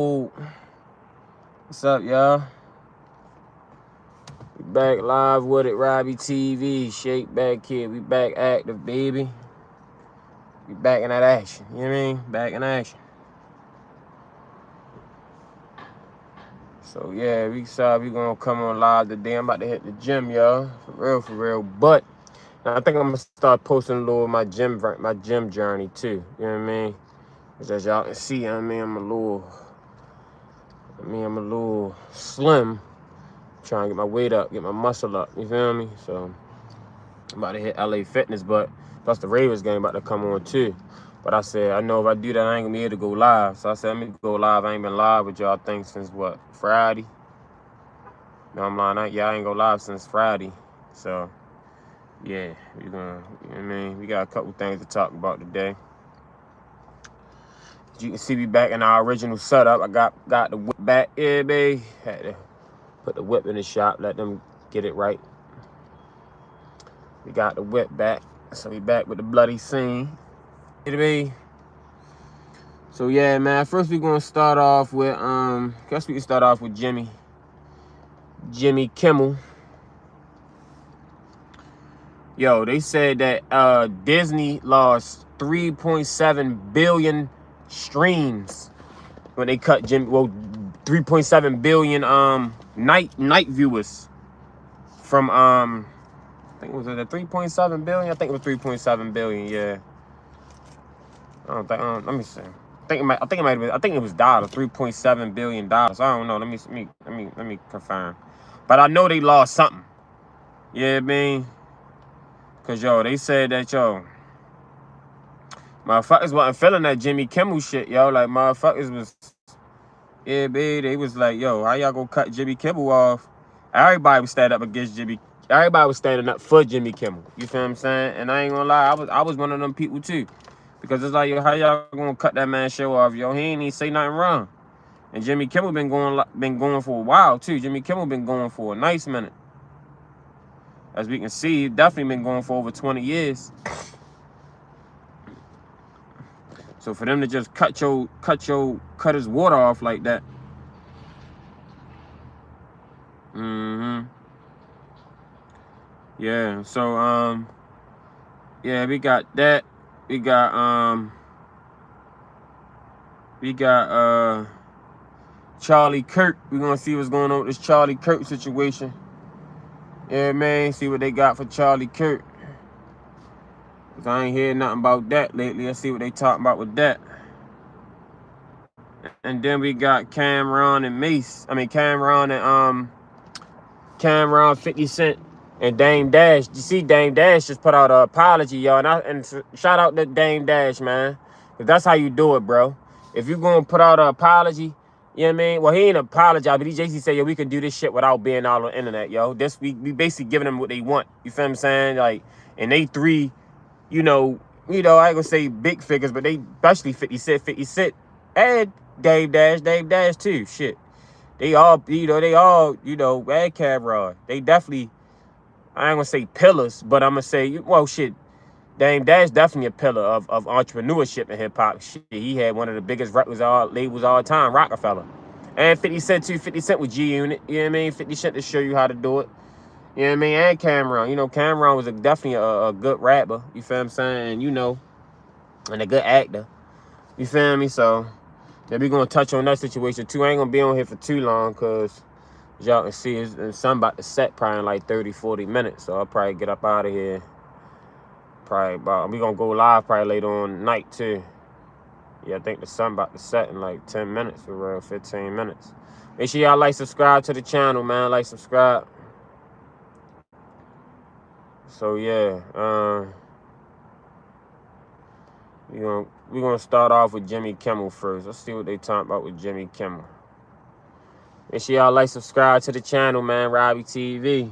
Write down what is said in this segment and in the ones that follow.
What's up, y'all? We back live with it, Robbie TV. Shake back here. We back active, baby. We back in that action. You know what I mean? Back in action. So yeah, we gonna come on live today. I'm about to hit the gym, y'all. For real. But I think I'm gonna start posting a little of my gym journey too. You know what I mean? Because as y'all can see, you know what I mean, I'm a little slim. Trying to get my weight up, get my muscle up. You feel me? So I'm about to hit LA Fitness, but plus the Ravens game about to come on too. But I said, I know if I do that, I ain't gonna be able to go live. So I said, let me go live. I ain't been live with y'all, think since what, Friday? No, I'm lying. I ain't go live since Friday. So yeah, we gonna, you know what I mean? We got a couple things to talk about today. As you can see, we back in our original setup. I got the whip back. Yeah, baby. Had to put the whip in the shop, let them get it right. We got the whip back. So we back with the bloody scene. So yeah, man. First we gonna start off with guess we can start off with Jimmy Kimmel. Yo, they said that Disney lost 3.7 billion streams when they cut 3.7 billion night viewers from I think it was 3.7 billion. I think it was 3.7 billion. Yeah. Let me see. I think it might have been. I think it was dollars. $3.7 billion. I don't know. Let me confirm. But I know they lost something. Yeah, I mean, cause yo, they said that motherfuckers wasn't feeling that Jimmy Kimmel shit, yo. Like motherfuckers was, yeah, baby. They was like, yo, how y'all gonna cut Jimmy Kimmel off? Everybody was standing up against Jimmy. Everybody was standing up for Jimmy Kimmel. You feel what I'm saying? And I ain't gonna lie, I was one of them people too. Because it's like, yo, how y'all gonna cut that man show off, yo? He ain't even say nothing wrong. And Jimmy Kimmel been going for a while too. Jimmy Kimmel been going for a nice minute. As we can see, he definitely been going for over 20 years. So for them to just cut his water off like that. Yeah. So yeah, we got that. We got Charlie Kirk. We're gonna see what's going on with this Charlie Kirk situation. Yeah, man, see what they got for Charlie Kirk. Cause I ain't heard nothing about that lately. Let's see what they talking about with that. And then we got Cameron and Mace. I mean Cameron and 50 Cent and Dame Dash. You see Dame Dash just put out an apology, y'all. And shout out to Dame Dash, man. Cause that's how you do it, bro. If you gonna put out an apology, you know what I mean? Well, he ain't apologize, but he basically said, yo, we can do this shit without being all on the internet, yo. We basically giving them what they want. You feel what I'm saying? Like, and they three, you know, I ain't gonna say big figures, but they especially 50 Cent, and Dave Dash too. Shit. They all, Red Cab Rod. They definitely, I ain't gonna say pillars, but I'm gonna say, well, shit, Dame Dash definitely a pillar of entrepreneurship in hip hop. Shit, he had one of the biggest labels all time, Rockefeller. And 50 Cent too. 50 Cent with G Unit. You know what I mean? 50 Cent to show you how to do it. You know what I mean? And Cameron. You know, Cameron was definitely a good rapper. You feel what I'm saying? And a good actor. You feel me? So, yeah, we gonna touch on that situation too. I ain't gonna be on here for too long because y'all can see something about to set probably in like 30, 40 minutes. So I'll probably get up out of here. We gonna go live probably later on tonight too. Yeah, I think the sun about to set in like 10 minutes for real, 15 minutes. Make sure y'all like, subscribe to the channel, man. Like, subscribe. So yeah, we gonna start off with Jimmy Kimmel first. Let's see what they talking about with Jimmy Kimmel. Make sure y'all like, subscribe to the channel, man. Robbie TV.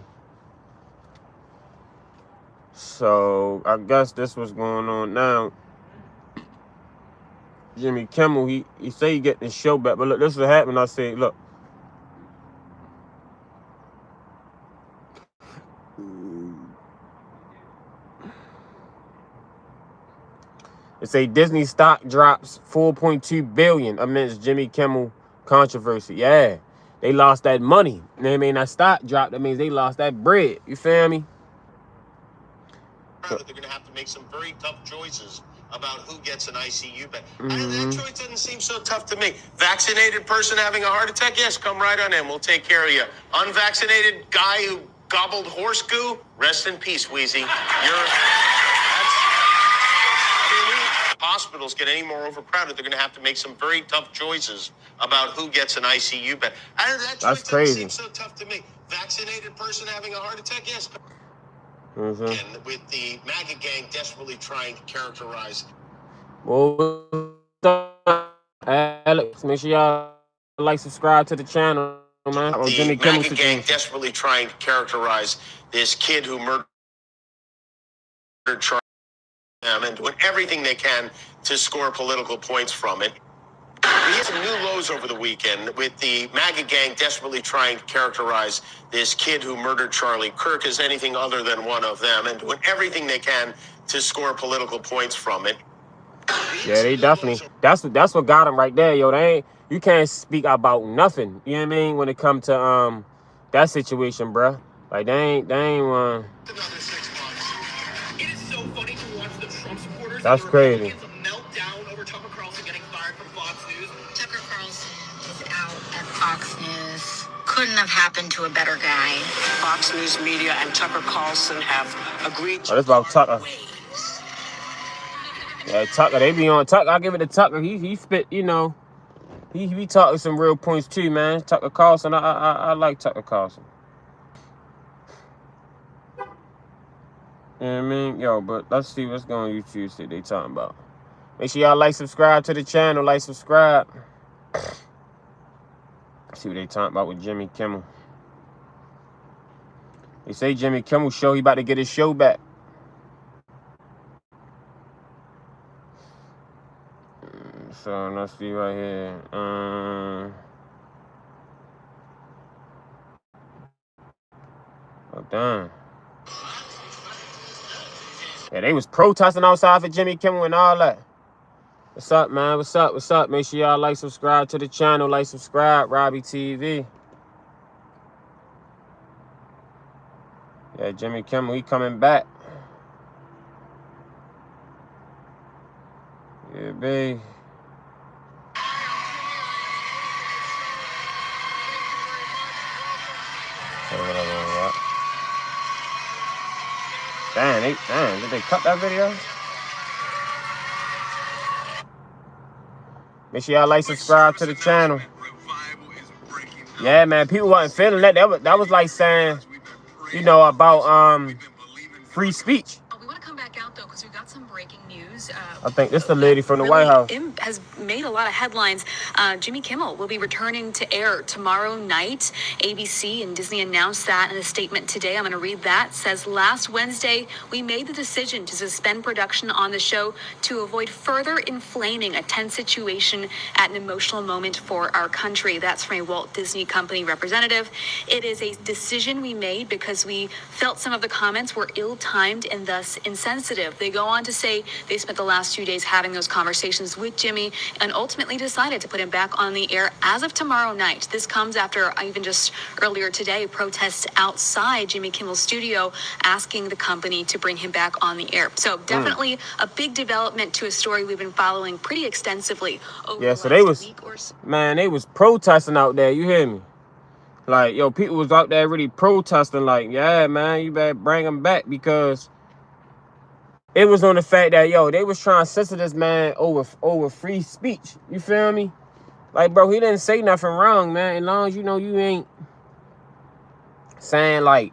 So I guess this what's going on now. Jimmy Kimmel, he say he getting his show back, but look, this is what happened. I say, look. It say Disney stock drops 4.2 billion amidst Jimmy Kimmel controversy. Yeah, they lost that money. You know what I mean? That stock dropped. That means they lost that bread. You feel me? They're going to have to make some very tough choices about who gets an ICU bed. That choice doesn't seem so tough to me. Vaccinated person having a heart attack? Yes, come right on in. We'll take care of you. Unvaccinated guy who gobbled horse goo? Rest in peace, Wheezy. Hospitals get any more overcrowded, they're going to have to make some very tough choices about who gets an ICU bed. That That's crazy. Doesn't seem so tough to me. Vaccinated person having a heart attack? Yes. Mm-hmm. With the MAGA gang desperately trying to characterize. Well, Alex, make sure y'all like, subscribe to the channel, man. The Jimmy Kimmel MAGA gang desperately trying to characterize this kid who murdered Charlie and doing everything they can to score political points from it. We hit some new lows over the weekend with the MAGA gang desperately trying to characterize this kid who murdered Charlie Kirk as anything other than one of them and doing everything they can to score political points from it. Yeah, they definitely. That's what got them right there, yo. You can't speak about nothing. You know what I mean? When it comes to that situation, bruh. Like they ain't one. Another 6 months. It is so funny to watch the Trump supporters. That's crazy. Meltdown over Tucker Carlson getting fired from Fox News. Tucker Carlson is out at Fox News. Couldn't have happened to a better guy. Fox News Media and Tucker Carlson have agreed to. Oh, this about Tucker. Yeah, Tucker, they be on Tucker. I give it to Tucker. He spit, you know. He be talking some real points too, man. Tucker Carlson, I like Tucker Carlson. You know what I mean? Yo, but let's see what's going on YouTube that they talking about. Make sure y'all like, subscribe to the channel. Like, subscribe. See what they talking about with Jimmy Kimmel. They say Jimmy Kimmel show, he about to get his show back. So let's see right here. Oh damn. Yeah, they was protesting outside for Jimmy Kimmel and all that. What's up, man? What's up? What's up? Make sure y'all like, subscribe to the channel. Like, subscribe, Robbie TV. Yeah, Jimmy Kimmel, he coming back. Yeah, babe. Damn, did they cut that video? Make sure y'all like, subscribe to the channel. Yeah, man, people wasn't feeling that. That was like saying, you know, about free speech. We want to come back out though because we got some breaking news. I think this is the lady from the White House. Has made a lot of headlines. Jimmy Kimmel will be returning to air tomorrow night. ABC and Disney announced that in a statement today. I'm going to read that. It says, last Wednesday, we made the decision to suspend production on the show to avoid further inflaming a tense situation at an emotional moment for our country. That's from a Walt Disney Company representative. It is a decision we made because we felt some of the comments were ill-timed and thus insensitive. They go on to say they spent the last few days having those conversations with Jimmy and ultimately decided to put him back on the air as of tomorrow night. This comes after even just earlier today, protests outside Jimmy Kimmel's studio asking the company to bring him back on the air. So definitely a big development to a story we've been following pretty extensively over the so last week or so. Man, they was protesting out there. You hear me? Like, yo, people was out there really protesting like, yeah, man, you better bring him back because it was on the fact that, yo, they was trying to censor this man over free speech. You feel me? Like, bro, he didn't say nothing wrong, man. As long as you know you ain't saying, like,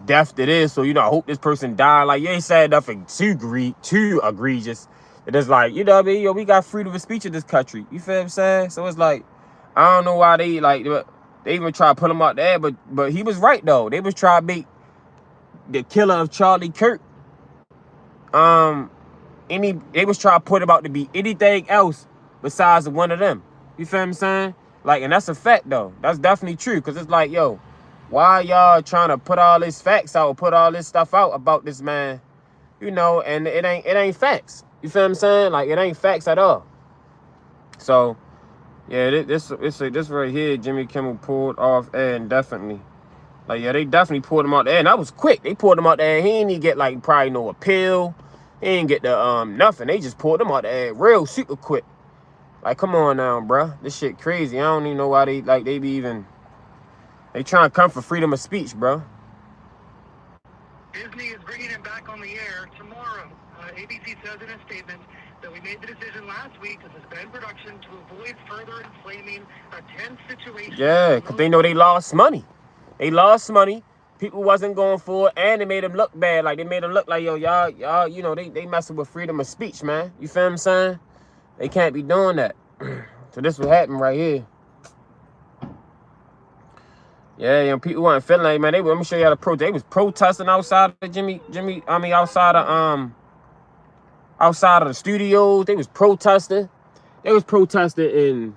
death to this, so, you know, I hope this person died. Like, you ain't saying nothing too egregious. It is like, you know what I mean? Yo, we got freedom of speech in this country. You feel what I'm saying? So it's like, I don't know why they, like, they even try to put him out there, but he was right, though. They was trying to make the killer of Charlie Kirk, they was trying to put him out to be anything else besides one of them. You feel what I'm saying? Like, and that's a fact, though. That's definitely true, because it's like, yo, why y'all trying to put all this facts out, put all this stuff out about this man, you know, and it ain't facts. You feel what I'm saying? Like, it ain't facts at all. So, you know what I mean? Like, I don't know why they, like, they even try to put him out there, but he was right, though. They was trying to make the killer of Charlie Kirk, they was trying to put him out to be anything else besides one of them. You feel what I'm saying? Like, and that's a fact, though. So, Yeah, this right here, Jimmy Kimmel pulled off air indefinitely. Like, yeah, they definitely pulled him out there, and that was quick. They pulled him out there. He didn't even get like probably no appeal. He didn't get the nothing. They just pulled him out there real super quick. Like, come on now, bruh. This shit crazy. I don't even know why they be even. They trying to come for freedom of speech, bro. Disney is bringing him back on the air tomorrow. ABC says in a statement that we made the decision last week to suspend production to avoid further inflaming a tense situation. Yeah, because they know they lost money. They lost money. People wasn't going for it, and they made them look bad. Like, they made them look like, yo, y'all, you know, they messing with freedom of speech, man. You feel what I'm saying? They can't be doing that. So this what happened right here. Yeah, you know, people weren't feeling like, man, let me show you how to protest. They was protesting outside of outside of the studios. They was protesting. They was protesting in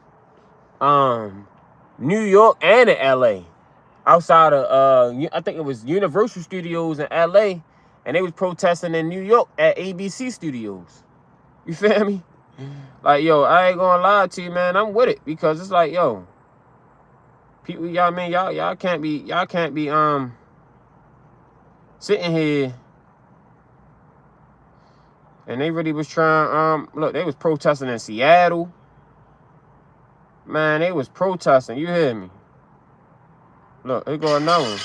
New York and in LA. Outside of I think it was Universal Studios in LA, and they was protesting in New York at ABC Studios. You feel me? Like, yo, I ain't gonna lie to you, man. I'm with it, because it's like, yo, people, y'all can't be sitting here. And they really was trying, look, they was protesting in Seattle. Man, they was protesting, you hear me? Look, here go another one.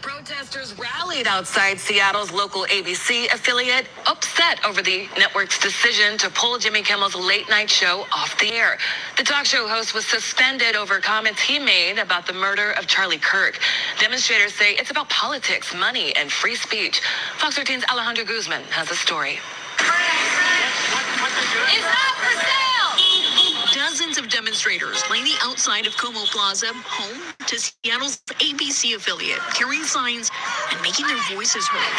Protesters rallied outside Seattle's local ABC affiliate, upset over the network's decision to pull Jimmy Kimmel's late night show off the air. The talk show host was suspended over comments he made about the murder of Charlie Kirk. Demonstrators say it's about politics, money, and free speech. Fox 13's Alejandro Guzman has a story. It's not for sale! Dozens of demonstrators lining outside of Como Plaza, home to Seattle's ABC affiliate, carrying signs and making their voices heard.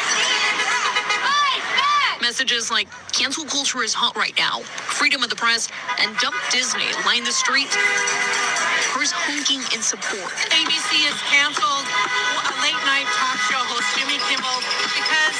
Messages like, cancel culture is hot right now, freedom of the press, and dump Disney line the street. Cars honking in support. ABC has canceled a late night talk show host Jimmy Kimmel because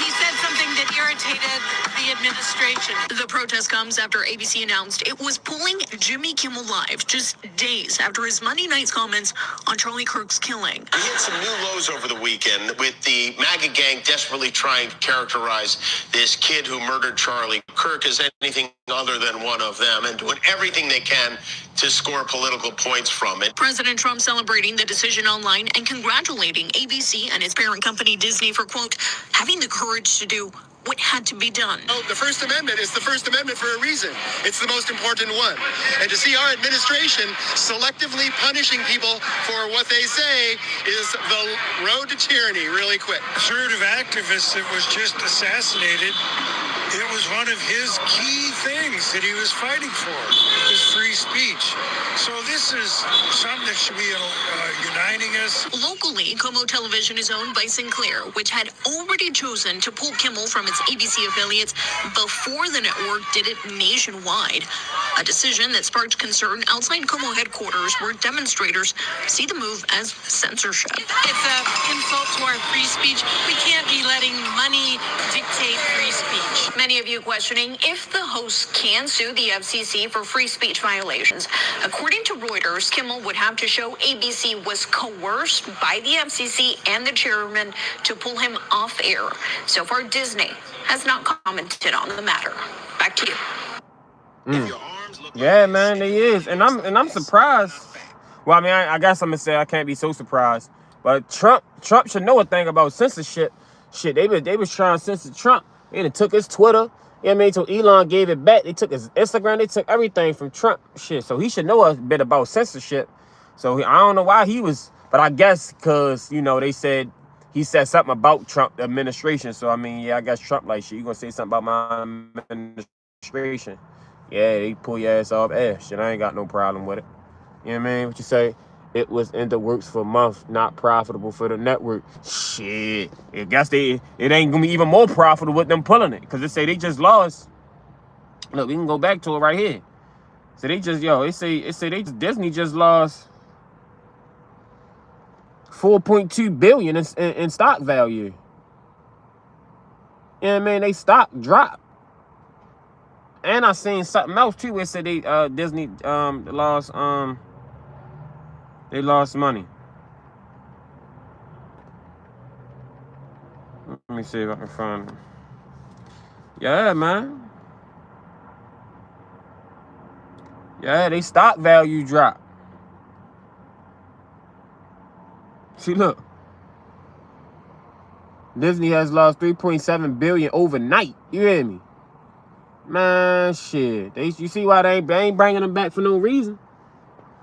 he said something that irritated the administration. The protest comes after ABC announced it was pulling Jimmy Kimmel live just days after his Monday night's comments on Charlie Kirk's killing. We hit some new lows over the weekend with the MAGA gang desperately trying to characterize this kid who murdered Charlie Kirk as anything other than one of them, and doing everything they can to score political points from it. President Trump celebrating the decision online and congratulating ABC and its parent company Disney for, quote, having the courage to do what had to be done. Oh, the First Amendment is the First Amendment for a reason. It's the most important one. And to see our administration selectively punishing people for what they say is the road to tyranny really quick. Conservative activist that was just assassinated, it was one of his key things that he was fighting for, his free speech. So this is something that should be uniting us. Locally, Como Television is owned by Sinclair, which had already chosen to pull Kimmel from its ABC affiliates before the network did it nationwide. A decision that sparked concern outside Como headquarters, where demonstrators see the move as censorship. It's an insult to our free speech. We can't be letting money dictate free speech. Many of you questioning if the host can sue the FCC for free speech violations. According to Reuters, Kimmel would have to show ABC was coerced by the FCC and the chairman to pull him off air. So far, Disney has not commented on the matter. Back to you. Yeah, man, they is, and I'm surprised. Well, I mean, I guess I'm gonna say I can't be so surprised, but Trump should know a thing about censorship. Shit, they was trying to censor Trump. They took his Twitter. You know what I mean? So Elon gave it back. They took his Instagram. They took everything from Trump. Shit, so he should know a bit about censorship. So I don't know why he was, but I guess because, you know, they said he said something about Trump administration. So I mean, yeah, I guess Trump like, shit, you gonna say something about my administration? Yeah, they pull your ass off air. Shit, I ain't got no problem with it. You know what I mean? What you say? It was in the works for a month, not profitable for the network. Shit, I guess it ain't gonna be even more profitable with them pulling it, because they say they just lost. Look, we can go back to it right here. So they just, Disney just lost $4.2 billion in stock value. You know what I mean? They stock dropped. And I seen something else too where it said they Disney lost money. Let me see if I can find it. Yeah, man. Yeah, they stock value dropped. See, look. Disney has lost $3.7 billion overnight. You hear me? Man, shit. You see why they ain't bringing them back for no reason?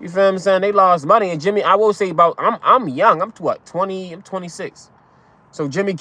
You feel what I'm saying? They lost money. And Jimmy, I will say about, I'm young. I'm what, 20? I'm 26. So Jimmy